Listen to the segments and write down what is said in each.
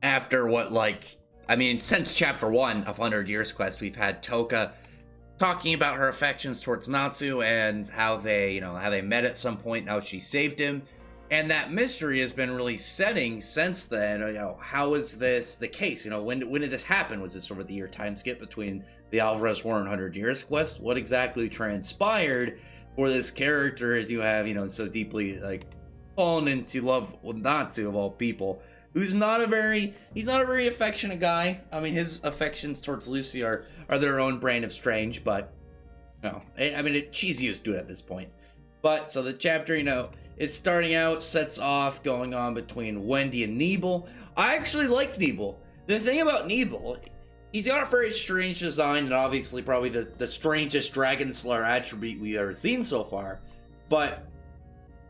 after what, like, I mean, since chapter 1 of 100 Years Quest, we've had Toka talking about her affections towards Natsu and how they, how they met at some point, how she saved him. And that mystery has been really setting since then. How is this the case? When did this happen? Was this over the year time skip between the Alvarez War and 100 Years Quest? What exactly transpired for this character to have, so deeply, like, fallen into love with Natsu, of all people, who's not a very affectionate guy. I mean, his affections towards Lucy are their own brand of strange, but, she's used to it at this point. But, so the chapter, it's starting out, sets off, going on between Wendy and Nebal. I actually liked Nebal. The thing about Nebal, he's got a very strange design, and obviously probably the strangest Dragon Slayer attribute we've ever seen so far. But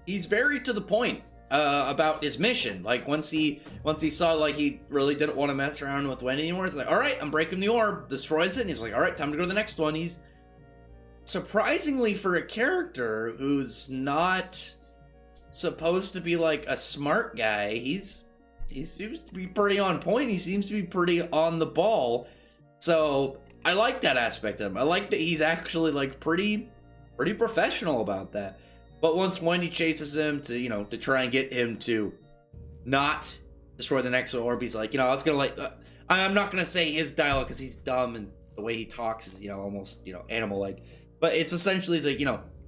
he's very to the point about his mission. Like, once he saw, like, he really didn't want to mess around with Wendy anymore, he's like, alright, I'm breaking the orb, destroys it, and he's like, alright, time to go to the next one. He's, surprisingly for a character who's not supposed to be like a smart guy, he seems to be pretty on point. He seems to be pretty on the ball. So I like that aspect of him. I like that he's actually like pretty professional about that. But once Wendy chases him to try and get him to not destroy the next orb, he's like, I was gonna like, I'm not gonna say his dialogue because he's dumb and the way he talks is almost animal like. But it's essentially like,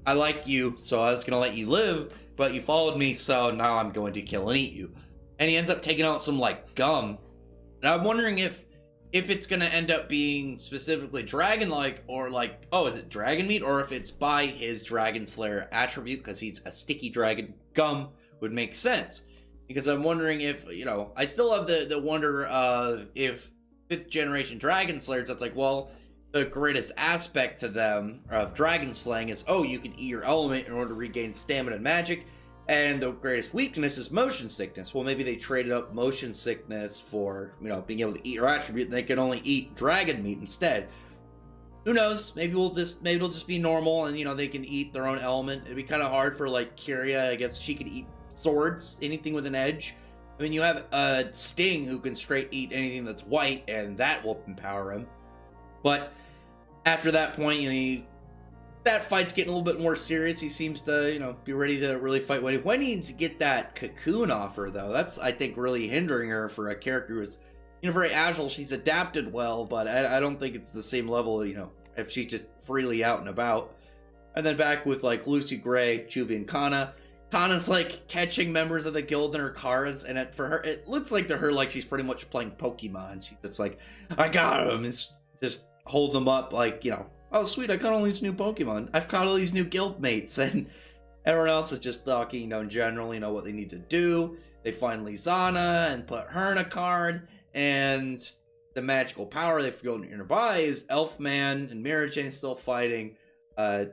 I like you, so I was gonna let you live, but you followed me, so now I'm going to kill and eat you. And he ends up taking out some, like, gum. And I'm wondering if it's gonna end up being specifically dragon-like, or like, oh, is it dragon meat? Or if it's by his Dragon Slayer attribute, because he's a sticky dragon. Gum would make sense. Because I'm wondering if, I still have the wonder of if 5th generation Dragon Slayers, that's like, well, the greatest aspect to them of dragon slaying is, oh, you can eat your element in order to regain stamina and magic, and the greatest weakness is motion sickness. Well, maybe they traded up motion sickness for, being able to eat your attribute, and they can only eat dragon meat instead. Who knows? Maybe it'll just be normal, and they can eat their own element. It'd be kind of hard for, like, Kyria. I guess she could eat swords, anything with an edge. I mean, you have Sting, who can straight eat anything that's white, and that will empower him. But after that point, that fight's getting a little bit more serious. He seems to, be ready to really fight Wendy. Wendy needs to get that cocoon off her, though. That's, I think, really hindering her for a character who's, very agile. She's adapted well, but I don't think it's the same level, if she's just freely out and about. And then back with, like, Lucy Gray, Juvie, and Kana. Kana's, like, catching members of the guild in her cards, and for her, it looks like to her like she's pretty much playing Pokemon. She's just like, I got him. It's just hold them up like, oh sweet, I caught all these new Pokemon. I've caught all these new guild mates, and everyone else is just talking, in general, what they need to do. They find Lizana and put her in a card, and the magical power they feel nearby is Elfman and Mirajane still fighting Scullion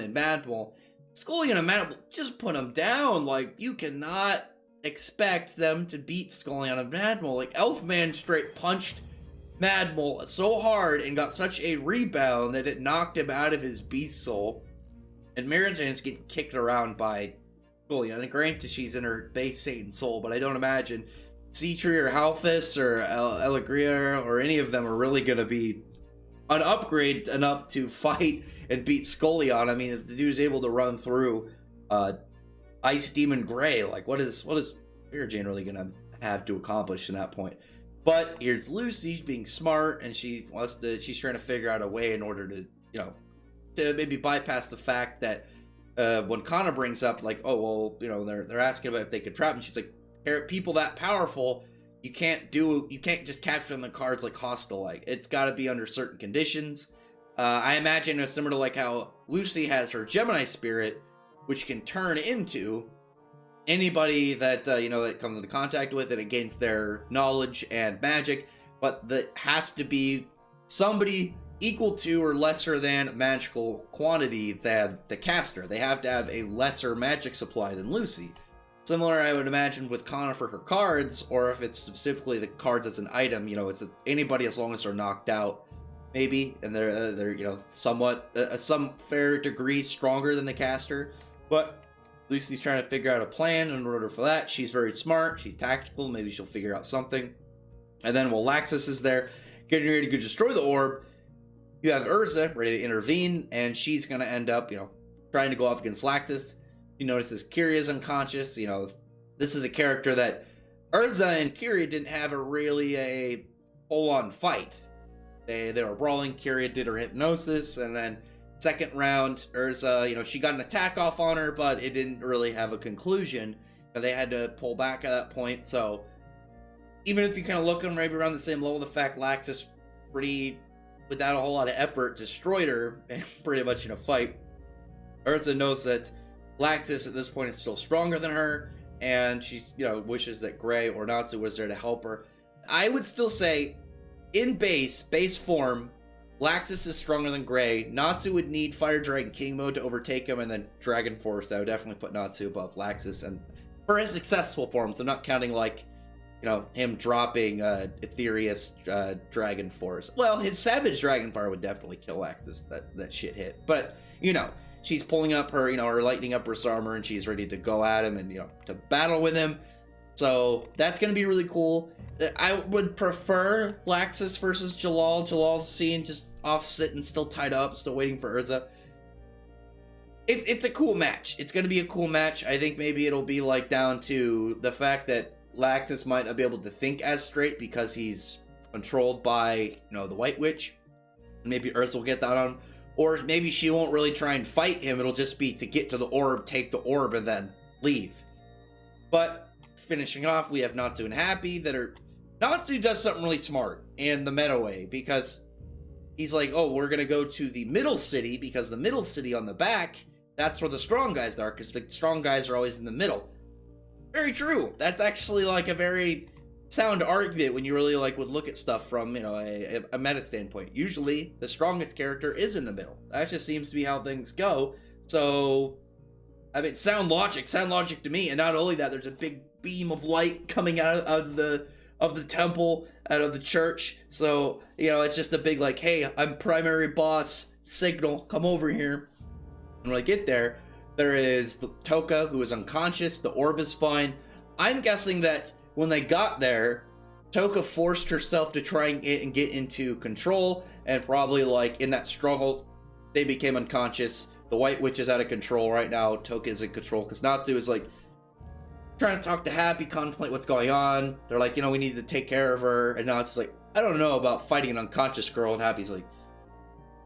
and Madball. Scullion and Madball just put them down. Like, you cannot expect them to beat Scullion and Madball. Like, Elfman straight punched Madball so hard and got such a rebound that it knocked him out of his beast soul. And Mirajane is getting kicked around by Scullion. And granted, she's in her base Satan soul, but I don't imagine Seatree or Halfus or Elegria or any of them are really going to be an upgrade enough to fight and beat Scullion. I mean, if the dude is able to run through Ice Demon Gray, like, what is Mirajane really going to have to accomplish in that point? But here's Lucy being smart, and she's trying to figure out a way in order to, to maybe bypass the fact that when Kana brings up, like, oh, well, they're asking about if they could trap him, she's like, people that powerful, you can't just capture them in the cards like hostile, like, it's got to be under certain conditions. I imagine it's similar to like how Lucy has her Gemini spirit, which can turn into anybody that that comes into contact with it against their knowledge and magic, but that has to be somebody equal to or lesser than magical quantity than the caster. They have to have a lesser magic supply than Lucy. Similar, I would imagine, with Kana for her cards, or if it's specifically the cards as an item, it's anybody as long as they're knocked out, maybe, and they're somewhat some fair degree stronger than the caster. But Lucy's trying to figure out a plan in order for that. She's very smart. She's tactical. Maybe she'll figure out something. And then while Laxus is there, getting ready to go destroy the orb, you have Erza ready to intervene, and she's going to end up, trying to go off against Laxus. She notices Kiria's unconscious. This is a character that Erza and Kiria didn't have a full-on fight. They were brawling. Kiria did her hypnosis, and then second round, Erza, she got an attack off on her, but it didn't really have a conclusion. They had to pull back at that point, so even if you kind of look at them maybe around the same level, the fact Laxus without a whole lot of effort, destroyed her, and pretty much in a fight, Erza knows that Laxus at this point is still stronger than her, and she, wishes that Gray or Natsu was there to help her. I would still say, in base form, Laxus is stronger than Gray. Natsu would need Fire Dragon King mode to overtake him, and then Dragon Force. I would definitely put Natsu above Laxus, and for his successful form, so I'm not counting him dropping Ethereus Dragon Force. Well, his Savage Dragon Fire would definitely kill Laxus. That shit hit. But she's pulling up her her lightning upper armor, and she's ready to go at him and to battle with him. So that's going to be really cool. I would prefer Laxus versus Jalal. Jalal's seen just off sitting, still tied up, still waiting for Erza. It's a cool match. It's going to be a cool match. I think maybe it'll be down to the fact that Laxus might not be able to think as straight because he's controlled by, the White Witch. Maybe Erza will get that on. Or maybe she won't really try and fight him. It'll just be to get to the orb, take the orb, and then leave. But finishing off, we have Natsu and Happy Natsu does something really smart in the meta way, because he's like, oh, we're gonna go to the middle city, because the middle city on the back, that's where the strong guys are, because the strong guys are always in the middle. Very true. That's actually a very sound argument when you really would look at stuff from a meta standpoint. Usually the strongest character is in the middle. That just seems to be how things go. So sound logic to me. And not only that, there's a big beam of light coming out of the temple, out of the church. So it's just a big hey, I'm primary boss signal, come over here. And when I get there, there is the Toka, who is unconscious. The orb is fine. I'm guessing that when they got there, Toka forced herself to try and get into control, and probably in that struggle, they became unconscious. The White Witch is out of control right now. Toka is in control because Natsu is trying to talk to Happy, contemplate what's going on. They're we need to take care of her, and Natsu's I don't know about fighting an unconscious girl, and Happy's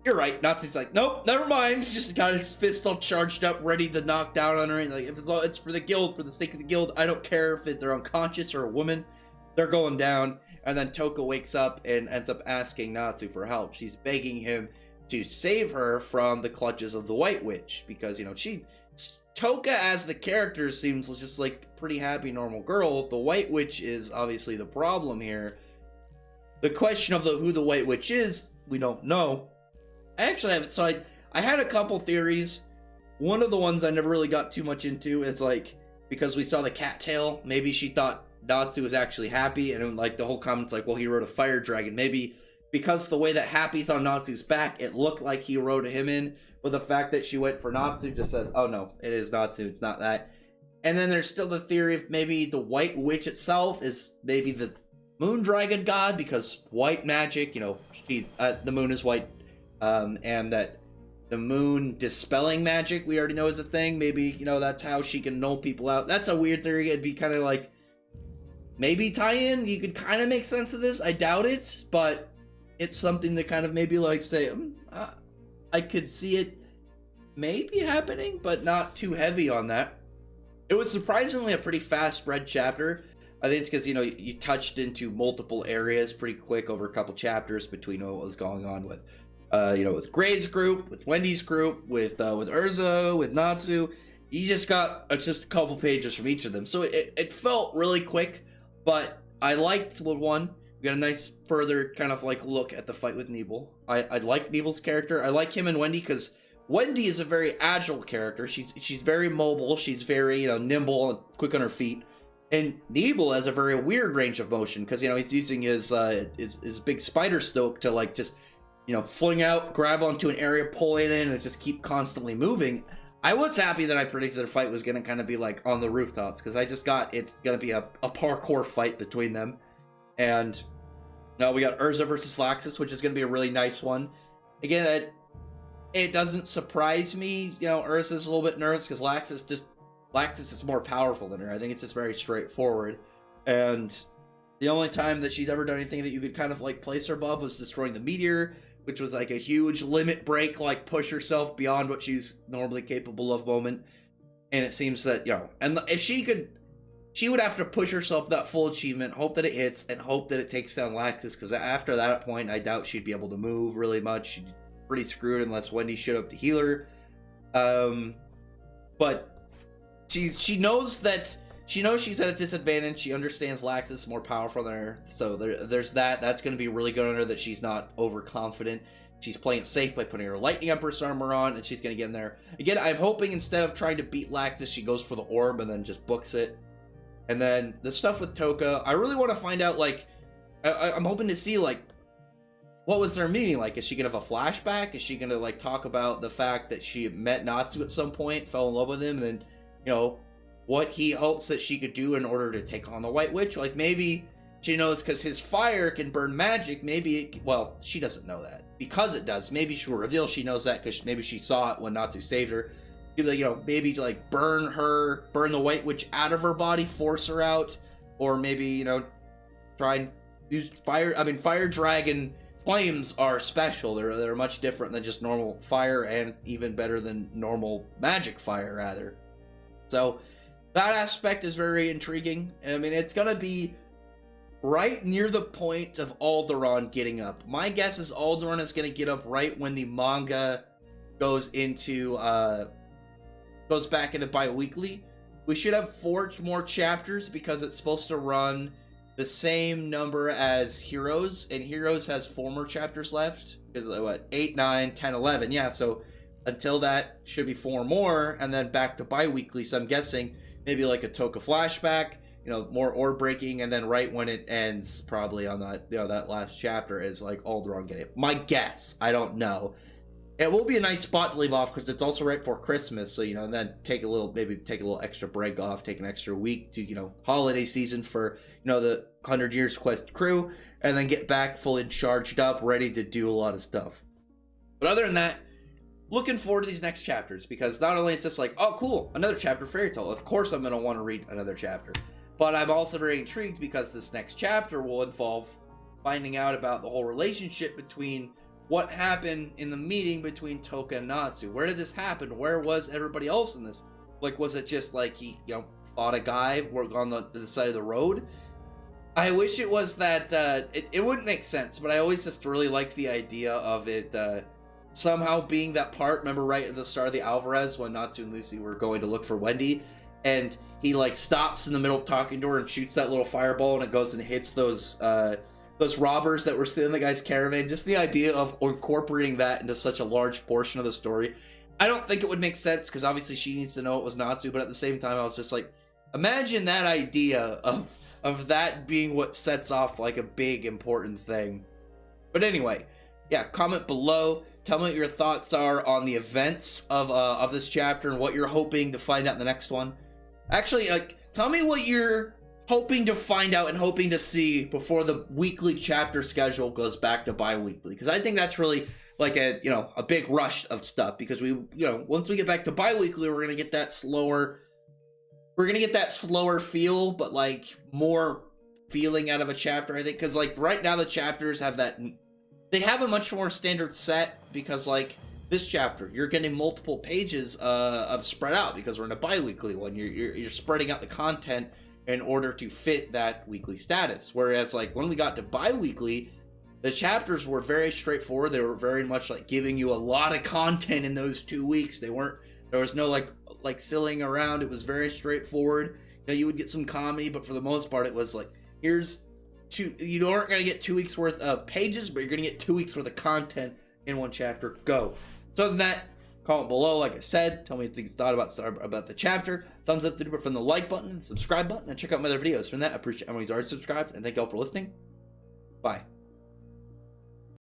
you're right. Natsu's nope, never mind. He's just got his fist all charged up, ready to knock down on her. And if it's for the guild, for the sake of the guild, I don't care if they're unconscious or a woman. They're going down. And then Toka wakes up and ends up asking Natsu for help. She's begging him to save her from the clutches of the White Witch, because Toka as the character seems just pretty happy, normal girl. The White Witch is obviously the problem here. The question of who the White Witch is, we don't know. I actually have, so I had a couple theories. One of the ones I never really got too much into is because we saw the cattail, maybe she thought Natsu was actually Happy, and the whole comment's well, he rode a fire dragon. Maybe because the way that Happy's on Natsu's back, it looked like he rode him in, but the fact that she went for Natsu just says, oh no, it is Natsu, it's not that. And then there's still the theory of maybe the White Witch itself is maybe the moon dragon god, because white magic, the moon is white. And that the moon dispelling magic we already know is a thing. Maybe that's how she can null people out. That's a weird theory. It'd be kind of maybe tie in. You could kind of make sense of this. I doubt it, but it's something to kind of maybe say I could see it maybe happening, but not too heavy on that. It was surprisingly a pretty fast read chapter. I think it's because you touched into multiple areas pretty quick over a couple chapters between what was going on with with Gray's group, with Wendy's group, with Erza, with Natsu. You just got just a couple pages from each of them. So it felt really quick, but I liked one. We got a nice further kind of look at the fight with Nebal. I like Nebal's character. I like him and Wendy because Wendy is a very agile character. She's very mobile. She's very nimble and quick on her feet. And Nebal has a very weird range of motion because he's using his big spider stoke to just fling out, grab onto an area, pull it in, and just keep constantly moving. I was happy that I predicted their fight was going to kind of be like on the rooftops, because I just got it's going to be a parkour fight between them. And now we got Erza versus Laxus, which is going to be a really nice one. Again, it doesn't surprise me. You know, Erza's a little bit nervous because Laxus is more powerful than her. I think it's just very straightforward. And the only time that she's ever done anything that you could kind of like place her above was destroying the meteor, which was like a huge limit break, like push herself beyond what she's normally capable of moment. And it seems that, you know, and if she would have to push herself that full achievement, hope that it hits, and hope that it takes down Laxus, because after that point, I doubt she'd be able to move really much. She'd be pretty screwed unless Wendy showed up to heal her. But she knows she's at a disadvantage. She understands Laxus is more powerful than her, so there's that. That's going to be really good on her, that she's not overconfident. She's playing it safe by putting her Lightning Empress armor on, and she's going to get in there. Again, I'm hoping instead of trying to beat Laxus, she goes for the orb and then just books it. And then the stuff with Toka, I really want to find out, like, I'm hoping to see, like, what was their meeting like? Is she going to have a flashback? Is she going to, like, talk about the fact that she met Natsu at some point, fell in love with him, and, you know, what he hopes that she could do in order to take on the White Witch? Like, maybe she knows because his fire can burn magic. Maybe well, she doesn't know that. Because it does. Maybe she'll reveal she knows that because maybe she saw it when Natsu saved her. Like, you know, maybe like burn the White Witch out of her body, force her out, or maybe, you know, try and use fire. I mean, fire dragon flames are special. They're much different than just normal fire, and even better than normal magic fire, rather. So that aspect is very intriguing. I mean, it's gonna be right near the point of Alderaan getting up. My guess is Alderaan is gonna get up right when the manga goes back into bi-weekly. We should have 4 more chapters because it's supposed to run the same number as Heroes, and Heroes has 4 more chapters left. Is what, 8, 9, 10, 11? Yeah, so until that should be 4 more, and then back to bi-weekly. So I'm guessing maybe like a Toka flashback, you know, more orb breaking, and then right when it ends, probably on that, you know, that last chapter is like Alderaan getting it. My guess, I don't know. It will be a nice spot to leave off because it's also right before Christmas, so, you know, then maybe take a little extra break off, take an extra week to, you know, holiday season for, you know, the 100 Years Quest crew, and then get back fully charged up, ready to do a lot of stuff. But other than that, looking forward to these next chapters, because not only is this like, oh cool, another chapter Fairy Tail, of course I'm going to want to read another chapter, but I'm also very intrigued because this next chapter will involve finding out about the whole relationship between what happened in the meeting between Touka and Natsu. Where did this happen? Where was everybody else in this? Like, was it just like he, you know, fought a guy on the side of the road? I wish it was that, it wouldn't make sense, but I always just really liked the idea of it somehow being that part. Remember right at the start of the Alvarez when Natsu and Lucy were going to look for Wendy, and he like stops in the middle of talking to her and shoots that little fireball, and it goes and hits those robbers that were stealing the guy's caravan. Just the idea of incorporating that into such a large portion of the story. I don't think it would make sense because obviously she needs to know it was Natsu, but at the same time I was just like, imagine that idea of that being what sets off like a big important thing. But anyway, yeah, comment below. Tell me what your thoughts are on the events of this chapter and what you're hoping to find out in the next one. Actually, like, tell me what you're hoping to find out and hoping to see before the weekly chapter schedule goes back to bi-weekly, because I think that's really like a, you know, a big rush of stuff, because we, you know, once we get back to bi-weekly, we're gonna get that slower feel, but like more feeling out of a chapter, I think, because like right now the chapters have that, they have a much more standard set, because like this chapter you're getting multiple pages of spread out because we're in a bi-weekly one. You're spreading out the content in order to fit that weekly status. Whereas like when we got to bi-weekly, the chapters were very straightforward. They were very much like giving you a lot of content in those 2 weeks. There was no like sillying around. It was very straightforward. You know, you would get some comedy, but for the most part it was like, you aren't going to get 2 weeks worth of pages, but you're going to get 2 weeks worth of content in one chapter. Go. So other than that, comment below, like I said. Tell me what you thought about the chapter. Thumbs up from the like button and subscribe button, and check out my other videos. From that, I appreciate everyone who's already subscribed, and thank you all for listening. Bye.